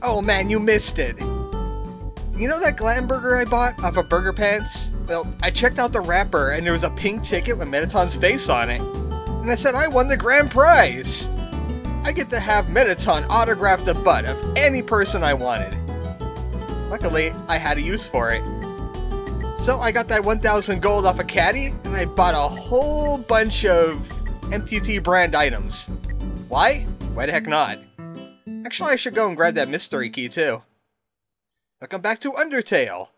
Oh man, you missed it! You know that glam burger I bought off of Burger Pants? Well, I checked out the wrapper and there was a pink ticket with Mettaton's face on it. And I said I won the grand prize! I get to have Mettaton autograph the butt of any person I wanted. Luckily, I had a use for it. So I got that 1,000 gold off a caddy, and I bought a whole bunch of MTT brand items. Why? Why the heck not? Actually, I should go and grab that mystery key too. Welcome back to Undertale.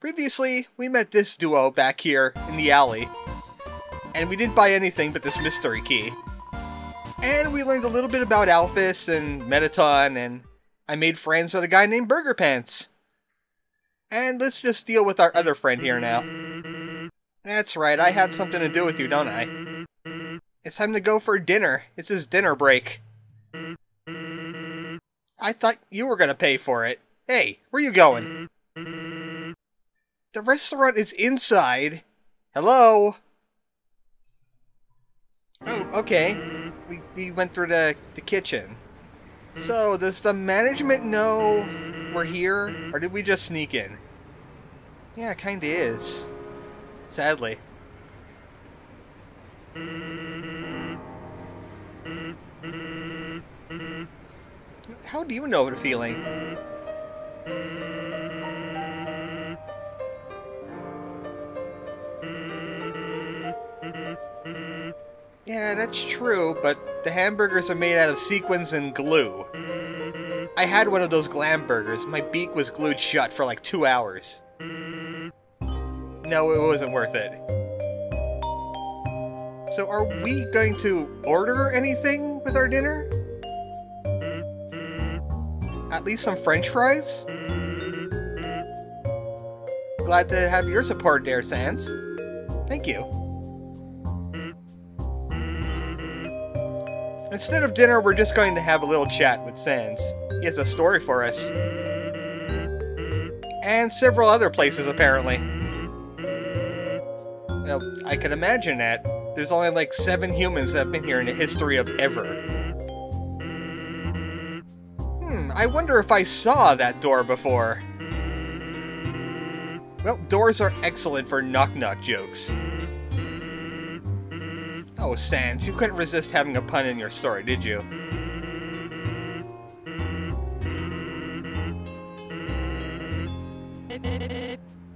Previously, we met this duo back here in the alley. And we didn't buy anything but this mystery key. And we learned a little bit about Alphys and Mettaton, and I made friends with a guy named Burger Pants. And let's just deal with our other friend here now. That's right, I have something to do with you, don't I? It's time to go for dinner. It's his dinner break. I thought you were gonna pay for it. Hey, where you going? The restaurant is inside. Hello? Oh, okay. We went through the kitchen. So, does the management know we're here? Or did we just sneak in? Yeah, it kinda is. Sadly. How do you know the feeling? Yeah, that's true, but the hamburgers are made out of sequins and glue. I had one of those glam burgers. My beak was glued shut for like 2 hours. No, it wasn't worth it. So are we going to order anything with our dinner? At least some French fries? Glad to have your support there, Sans. Thank you. Instead of dinner, we're just going to have a little chat with Sans. He has a story for us. And several other places, apparently. Well, I can imagine that. There's only like 7 humans that have been here in the history of ever. I wonder if I saw that door before. Well, doors are excellent for knock-knock jokes. Oh, Sans, you couldn't resist having a pun in your story, did you?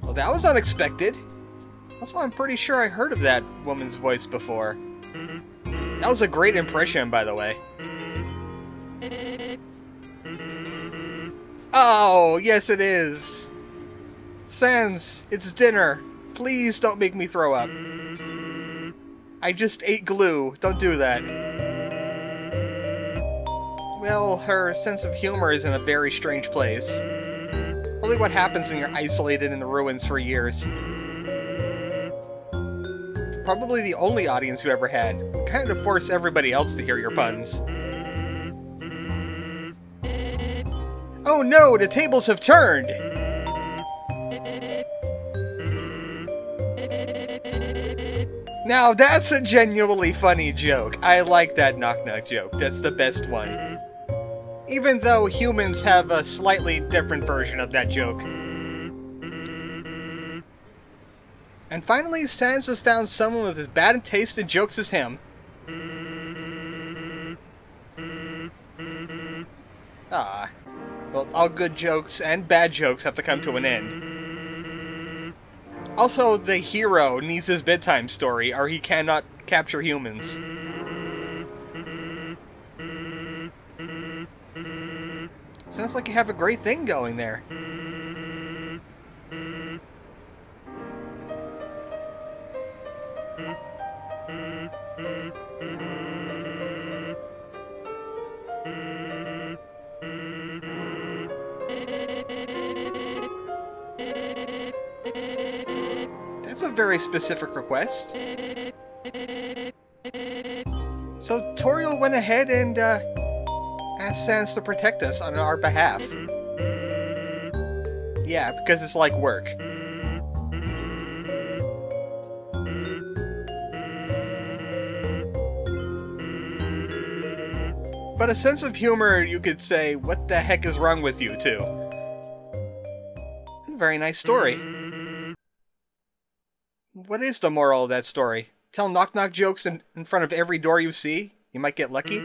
Well, that was unexpected. Also, I'm pretty sure I heard of that woman's voice before. That was a great impression, by the way. Oh, yes it is. Sans, it's dinner. Please don't make me throw up. I just ate glue. Don't do that. Well, her sense of humor is in a very strange place. Only what happens when you're isolated in the ruins for years. Probably the only audience you ever had. You kind of force everybody else to hear your puns. Oh no, the tables have turned! Now that's a genuinely funny joke. I like that knock-knock joke. That's the best one. Even though humans have a slightly different version of that joke. And finally, Sans has found someone with as bad taste in jokes as him. Ah. Well, all good jokes and bad jokes have to come to an end. Also, the hero needs his bedtime story, or he cannot capture humans. Sounds like you have a great thing going there. That's a very specific request. So Toriel went ahead and asked Sans to protect us on our behalf. Yeah, because it's like work. But a sense of humor, you could say, what the heck is wrong with you, too? Very nice story. What is the moral of that story? Tell knock-knock jokes in front of every door you see? You might get lucky?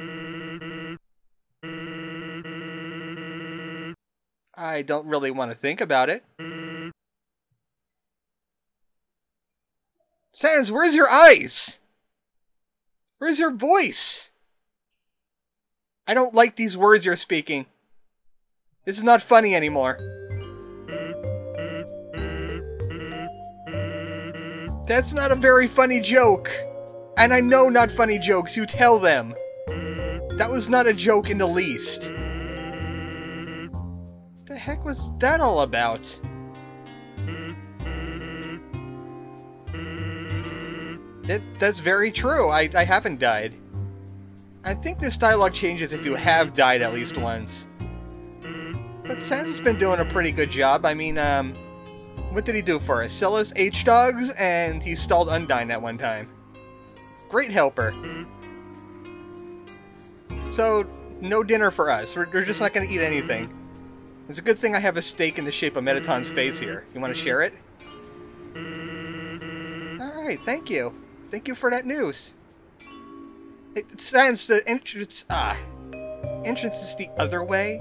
I don't really want to think about it. Sans, where's your eyes? Where's your voice? I don't like these words you're speaking. This is not funny anymore. That's not a very funny joke. And I know not funny jokes, you tell them. That was not a joke in the least. The heck was that all about? That's very true. I haven't died. I think this dialogue changes if you have died at least once. But Sans has been doing a pretty good job. I mean, what did he do for us? Sell us H-Dogs, and he stalled Undyne at one time. Great helper. So, no dinner for us. We're just not going to eat anything. It's a good thing I have a steak in the shape of Mettaton's face here. You want to share it? Alright, thank you. Thank you for that news. It stands the entrance. Entrance is the other way.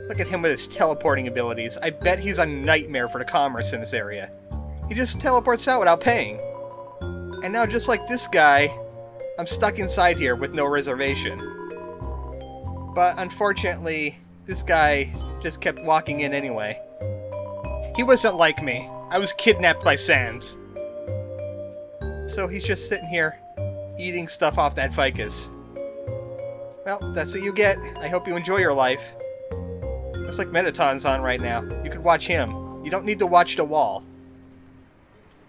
Look at him with his teleporting abilities. I bet he's a nightmare for the commerce in this area. He just teleports out without paying. And now, just like this guy, I'm stuck inside here with no reservation. But unfortunately, this guy just kept walking in anyway. He wasn't like me. I was kidnapped by Sans. So he's just sitting here, eating stuff off that ficus. Well, that's what you get. I hope you enjoy your life. Looks like Mettaton's on right now. You could watch him. You don't need to watch the wall.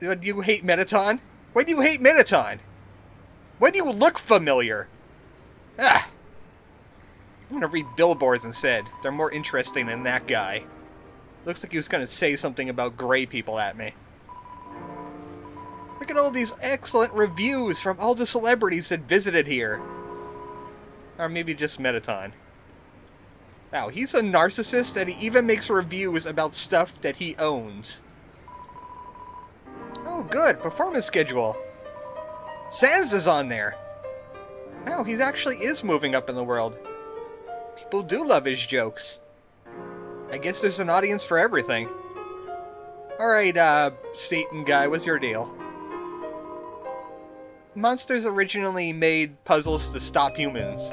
Do you hate Mettaton? Why do you hate Mettaton? Why do you look familiar? Ah! I'm gonna read billboards instead. They're more interesting than that guy. Looks like he was gonna say something about gray people at me. Look at all these excellent reviews from all the celebrities that visited here. Or maybe just Mettaton. Wow, he's a narcissist and he even makes reviews about stuff that he owns. Oh good, performance schedule. Sans is on there. Wow, he actually is moving up in the world. People do love his jokes. I guess there's an audience for everything. Alright, Satan guy, what's your deal? Monsters originally made puzzles to stop humans.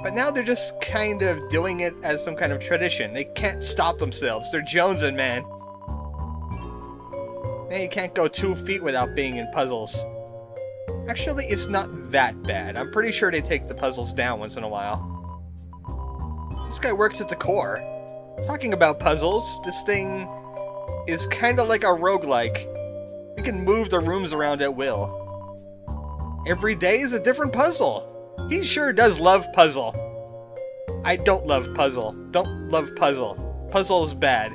But now they're just kind of doing it as some kind of tradition. They can't stop themselves. They're jonesing, man. Man, you can't go 2 feet without being in puzzles. Actually, it's not that bad. I'm pretty sure they take the puzzles down once in a while. This guy works at the core. Talking about puzzles, this thing is kind of like a roguelike. You can move the rooms around at will. Every day is a different puzzle. He sure does love puzzle. I don't love puzzle. Don't love puzzle. Puzzle is bad.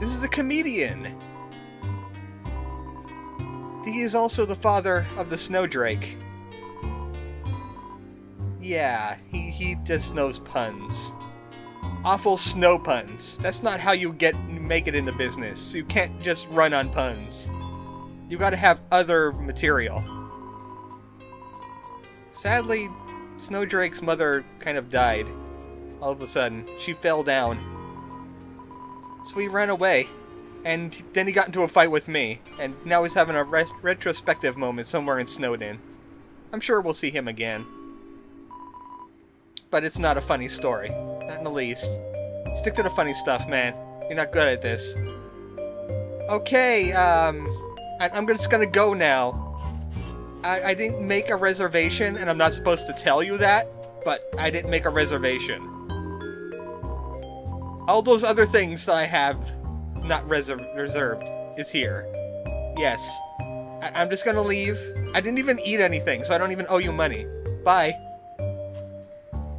This is the comedian. He is also the father of the Snowdrake. Yeah, he just knows puns. Awful snow puns. That's not how you make it in the business. You can't just run on puns. You gotta have other material. Sadly, Snowdrake's mother kind of died. All of a sudden. She fell down. So he ran away. And then he got into a fight with me. And now he's having a retrospective moment somewhere in Snowdin. I'm sure we'll see him again. But it's not a funny story. Not in the least. Stick to the funny stuff, man. You're not good at this. Okay, I'm just gonna go now. I didn't make a reservation, and I'm not supposed to tell you that, but I didn't make a reservation. All those other things that I have not reserved is here. Yes. I'm just gonna leave. I didn't even eat anything, so I don't even owe you money. Bye.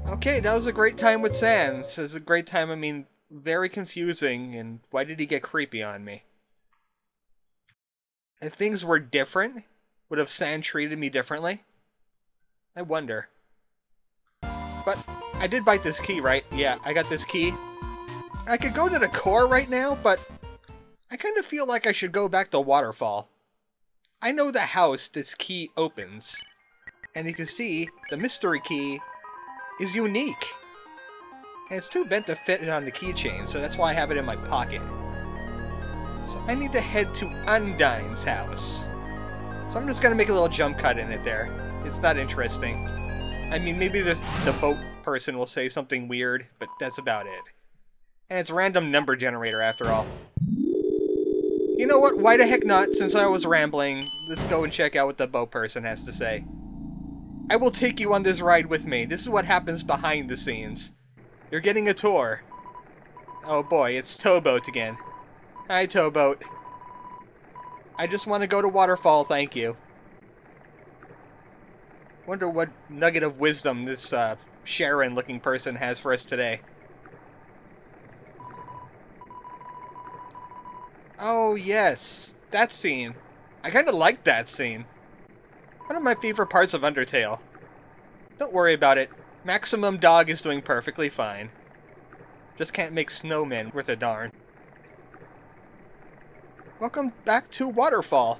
Okay, that was a great time with Sans. It was a great time, I mean, very confusing, and why did he get creepy on me? If things were different, Would have Sand treated me differently? I wonder. But I did bite this key, right? Yeah, I got this key. I could go to the core right now, but I kind of feel like I should go back to Waterfall. I know the house this key opens. And you can see the mystery key is unique. And it's too bent to fit it on the keychain, so that's why I have it in my pocket. So I need to head to Undyne's house. So I'm just gonna make a little jump cut in it there. It's not interesting. I mean, maybe the boat person will say something weird, but that's about it. And it's a random number generator after all. You know what? Why the heck not? Since I was rambling, let's go and check out what the boat person has to say. I will take you on this ride with me. This is what happens behind the scenes. You're getting a tour. Oh boy, it's Towboat again. Hi, Towboat. I just want to go to Waterfall, thank you. Wonder what nugget of wisdom this Sharon-looking person has for us today. Oh yes, that scene. I kinda liked that scene. One of my favorite parts of Undertale. Don't worry about it. Maximum Dog is doing perfectly fine. Just can't make snowmen worth a darn. Welcome back to Waterfall.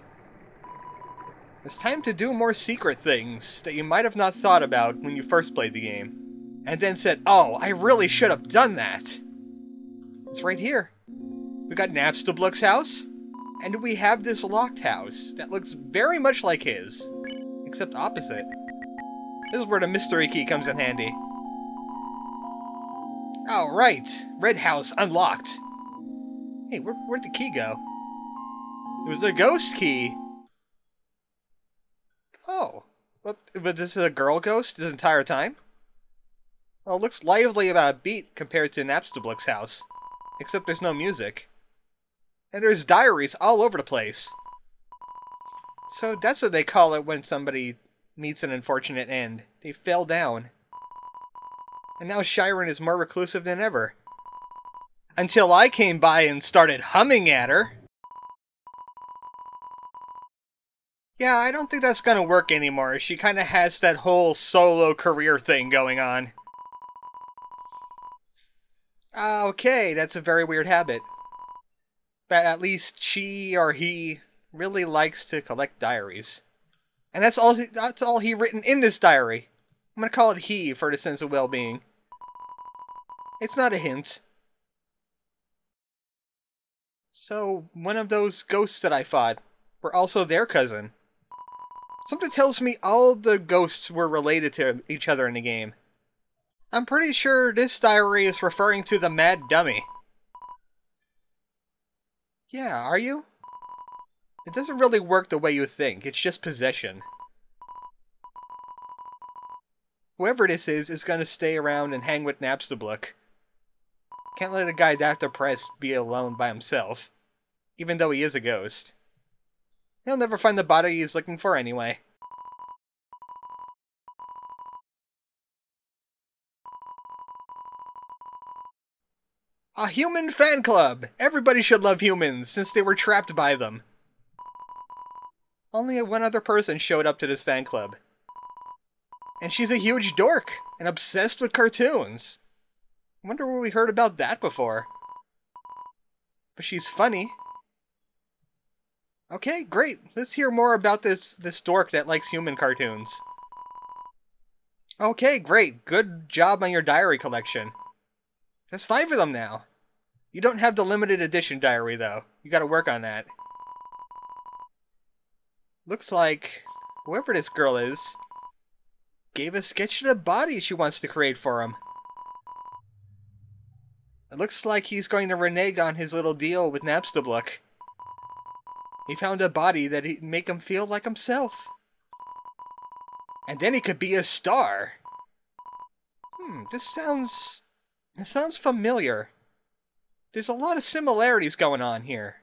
It's time to do more secret things that you might have not thought about when you first played the game. And then said, oh, I really should have done that. It's right here. We got Napstablook's house, and we have this locked house that looks very much like his, except opposite. This is where the mystery key comes in handy. Oh, right. Red house unlocked. Hey, where'd the key go? It was a ghost key. Oh. But this is a girl ghost this entire time? Well, it looks lively about a beat compared to Napstablook's house. Except there's no music. And there's diaries all over the place. So that's what they call it when somebody meets an unfortunate end. They fell down. And now Sharon is more reclusive than ever. Until I came by and started humming at her. Yeah, I don't think that's gonna work anymore. She kinda has that whole solo career thing going on. Okay, that's a very weird habit. But at least she or he really likes to collect diaries. And that's all he written in this diary. I'm gonna call it he for the sense of well-being. It's not a hint. So, one of those ghosts that I fought were also their cousin. Something tells me all the ghosts were related to each other in the game. I'm pretty sure this diary is referring to the Mad Dummy. Yeah, are you? It doesn't really work the way you think, it's just possession. Whoever this is gonna stay around and hang with Napstablook. Can't let a guy that depressed be alone by himself. Even though he is a ghost. He'll never find the body he's looking for anyway. A human fan club! Everybody should love humans, since they were trapped by them. Only one other person showed up to this fan club. And she's a huge dork, and obsessed with cartoons. I wonder where we heard about that before. But she's funny. Okay, great. Let's hear more about this dork that likes human cartoons. Okay, great. Good job on your diary collection. There's 5 of them now. You don't have the limited edition diary, though. You gotta work on that. Looks like whoever this girl is gave a sketch of the body she wants to create for him. It looks like he's going to renege on his little deal with Napstablook. He found a body that'd make him feel like himself. And then he could be a star. This sounds familiar. There's a lot of similarities going on here.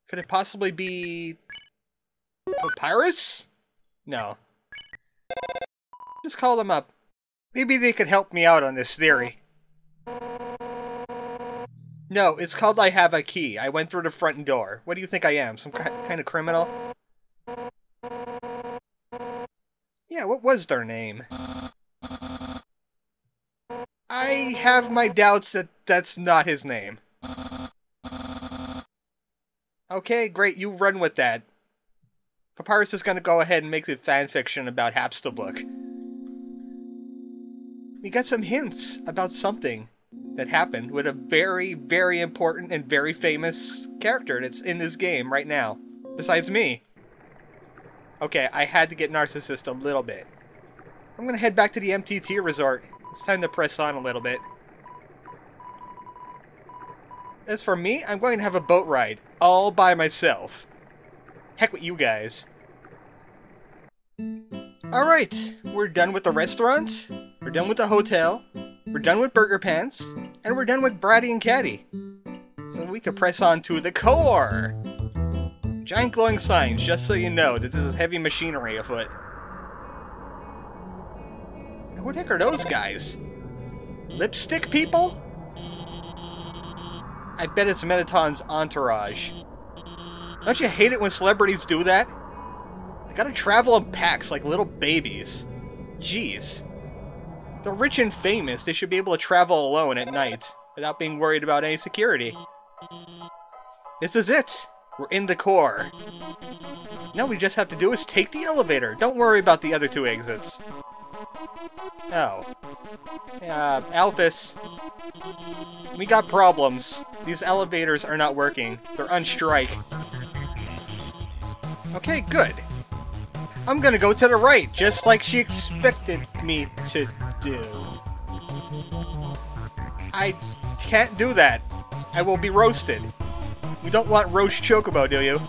Could it possibly be Papyrus? No. Just call them up. Maybe they could help me out on this theory. No, it's called I Have a Key. I went through the front door. What do you think I am? Some kind of criminal? Yeah, what was their name? I have my doubts that that's not his name. Okay, great, you run with that. Papyrus is gonna go ahead and make a fanfiction about Hapstabook. We got some hints about something that happened with a very, very important and very famous character that's in this game right now. Besides me. Okay, I had to get Narcissist a little bit. I'm gonna head back to the MTT resort. It's time to press on a little bit. As for me, I'm going to have a boat ride. All by myself. Heck with you guys. Alright, we're done with the restaurant. We're done with the hotel. We're done with Burger Pants. And we're done with Bratty and Catty. So we could press on to the core. Giant glowing signs, just so you know that this is heavy machinery afoot. Who the heck are those guys? Lipstick people? I bet it's Mettaton's entourage. Don't you hate it when celebrities do that? They gotta travel in packs like little babies. Jeez. They're rich and famous, they should be able to travel alone at night, without being worried about any security. This is it! We're in the core. Now we just have to do is take the elevator. Don't worry about the other two exits. Oh. Alphys. We got problems. These elevators are not working. They're on strike. Okay, good. I'm gonna go to the right, just like she expected me to do. I can't do that. I will be roasted. You don't want roast Chocobo, do you?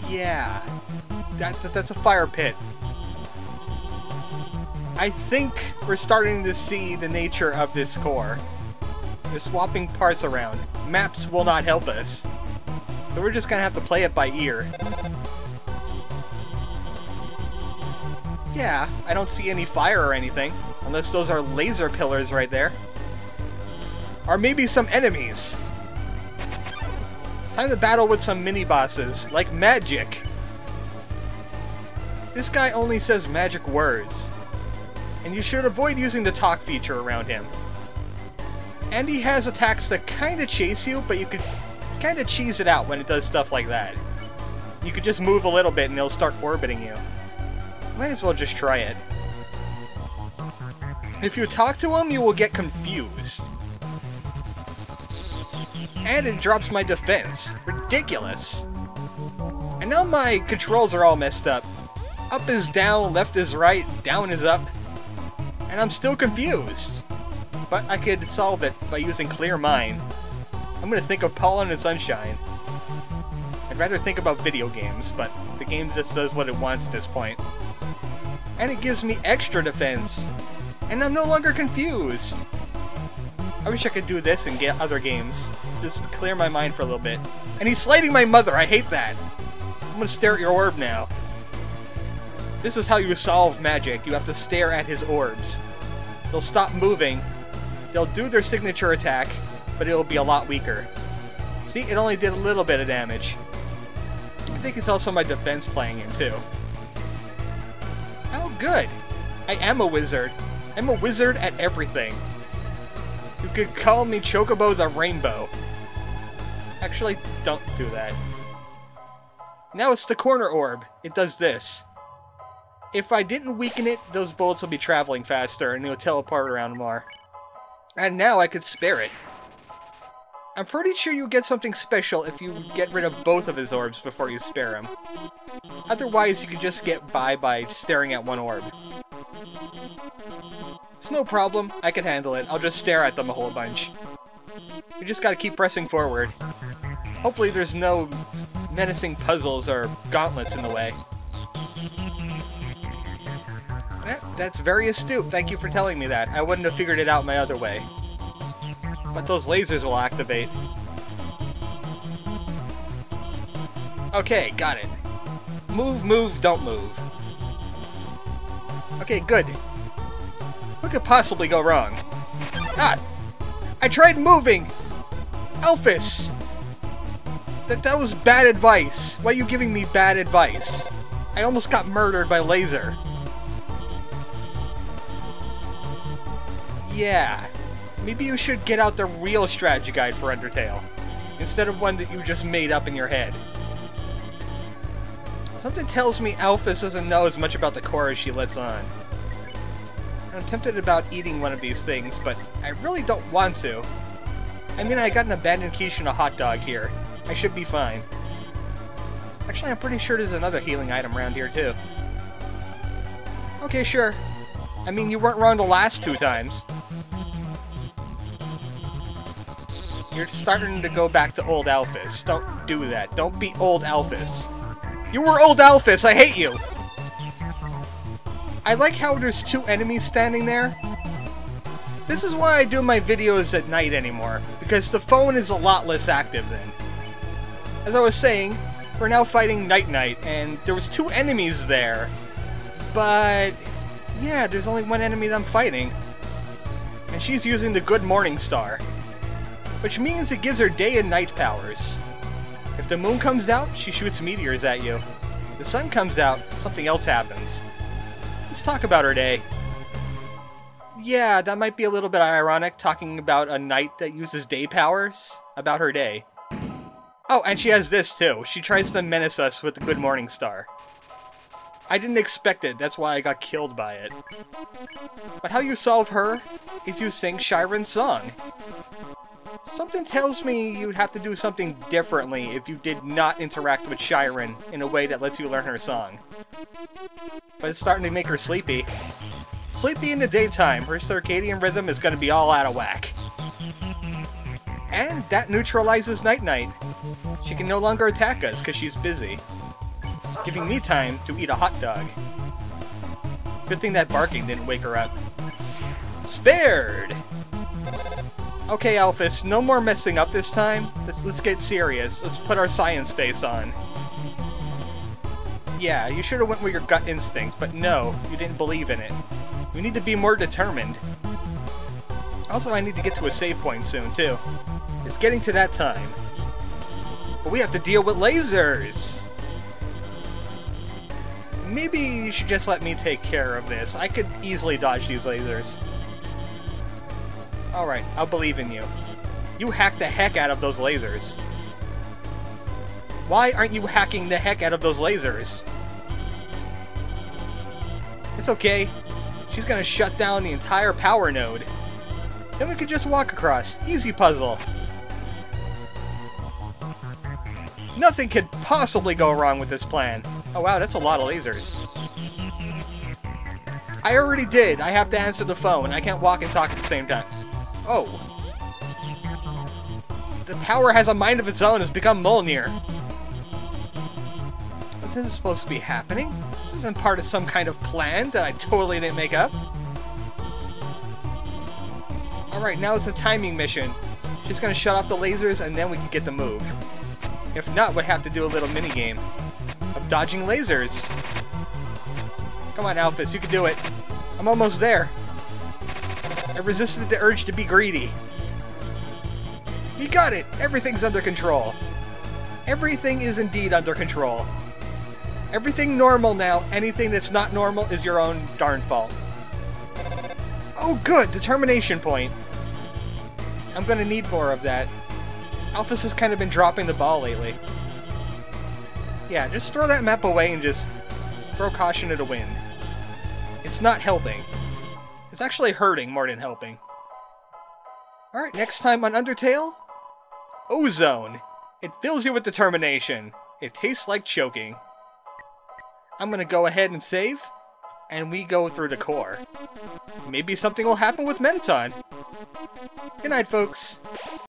Yeah. That's a fire pit. I think we're starting to see the nature of this core. They're swapping parts around. Maps will not help us. So we're just gonna have to play it by ear. Yeah, I don't see any fire or anything. Unless those are laser pillars right there. Or maybe some enemies. Time to battle with some mini-bosses, like Magic. This guy only says magic words. And you should avoid using the talk feature around him. And he has attacks that kinda chase you, but you could kinda cheese it out when it does stuff like that. You could just move a little bit and he'll start orbiting you. Might as well just try it. If you talk to him, you will get confused. And it drops my defense. Ridiculous. And now my controls are all messed up. Up is down, left is right, down is up. And I'm still confused. But I could solve it by using Clear Mind. I'm gonna think of Pollen and Sunshine. I'd rather think about video games, but the game just does what it wants at this point. And it gives me extra defense. And I'm no longer confused. I wish I could do this and get other games. Just clear my mind for a little bit. And he's slating my mother, I hate that! I'm gonna stare at your orb now. This is how you solve magic. You have to stare at his orbs. They'll stop moving. They'll do their signature attack, but it'll be a lot weaker. See, it only did a little bit of damage. I think it's also my defense playing in, too. Oh, good! I am a wizard. I'm a wizard at everything. You could call me Chocobo the Rainbow. Actually, don't do that. Now it's the corner orb. It does this. If I didn't weaken it, those bullets will be traveling faster and it'll teleport around more. And now I could spare it. I'm pretty sure you get something special if you get rid of both of his orbs before you spare him. Otherwise, you can just get by staring at one orb. It's no problem. I can handle it. I'll just stare at them a whole bunch. We just gotta keep pressing forward. Hopefully there's no menacing puzzles or gauntlets in the way. That's very astute. Thank you for telling me that. I wouldn't have figured it out my other way. But those lasers will activate. Okay, got it. Move, move, don't move. Okay, good. What could possibly go wrong? Ah! I tried moving! Alphys! That was bad advice. Why are you giving me bad advice? I almost got murdered by laser. Yeah. Maybe you should get out the real strategy guide for Undertale, instead of one that you just made up in your head. Something tells me Alphys doesn't know as much about the core as she lets on. I'm tempted about eating one of these things, but I really don't want to. I mean, I got an abandoned quiche and a hot dog here. I should be fine. Actually, I'm pretty sure there's another healing item around here, too. Okay, sure. I mean, you weren't wrong the last 2 times. You're starting to go back to old Alphys. Don't do that. Don't be old Alphys. You were old Alphys! I hate you! I like how there's 2 enemies standing there. This is why I do my videos at night anymore, because the phone is a lot less active then. As I was saying, we're now fighting Night-Night, and there was 2 enemies there. But yeah, there's only 1 enemy that I'm fighting. And she's using the Good Morning Star, which means it gives her day and night powers. If the moon comes out, she shoots meteors at you. If the sun comes out, something else happens. Let's talk about her day. Yeah, that might be a little bit ironic, talking about a knight that uses day powers about her day. Oh, and she has this too. She tries to menace us with the Good Morning Star. I didn't expect it, that's why I got killed by it. But how you solve her is you sing Shyren's song. Something tells me you'd have to do something differently if you did not interact with Shyren in a way that lets you learn her song. But it's starting to make her sleepy. Sleepy in the daytime, her circadian rhythm is going to be all out of whack. And that neutralizes Night-Night. She can no longer attack us because she's busy, giving me time to eat a hot dog. Good thing that barking didn't wake her up. Spared! Okay, Alphys, no more messing up this time. Let's get serious. Let's put our science face on. Yeah, you should have went with your gut instinct, but no, you didn't believe in it. We need to be more determined. Also, I need to get to a save point soon, too. It's getting to that time. But we have to deal with lasers! Maybe you should just let me take care of this. I could easily dodge these lasers. Alright, I'll believe in you. You hacked the heck out of those lasers. Why aren't you hacking the heck out of those lasers? It's okay. She's gonna shut down the entire power node. Then we could just walk across. Easy puzzle. Nothing could possibly go wrong with this plan. Oh wow, that's a lot of lasers. I already did. I have to answer the phone. I can't walk and talk at the same time. Oh. The power has a mind of its own. It's become Mjolnir. This isn't supposed to be happening. This isn't part of some kind of plan that I totally didn't make up. Alright, now it's a timing mission. She's gonna shut off the lasers and then we can get the move. If not, we'd have to do a little minigame of dodging lasers. Come on, Alphys, you can do it. I'm almost there. I resisted the urge to be greedy. You got it! Everything's under control. Everything is indeed under control. Everything normal now. Anything that's not normal is your own darn fault. Oh good! Determination point. I'm gonna need more of that. Alphys has kind of been dropping the ball lately. Yeah, just throw that map away and just throw caution to the wind. It's not helping. It's actually hurting more than helping. Alright, next time on Undertale, Ozone. It fills you with determination. It tastes like choking. I'm gonna go ahead and save, and we go through the core. Maybe something will happen with Mettaton. Good night, folks.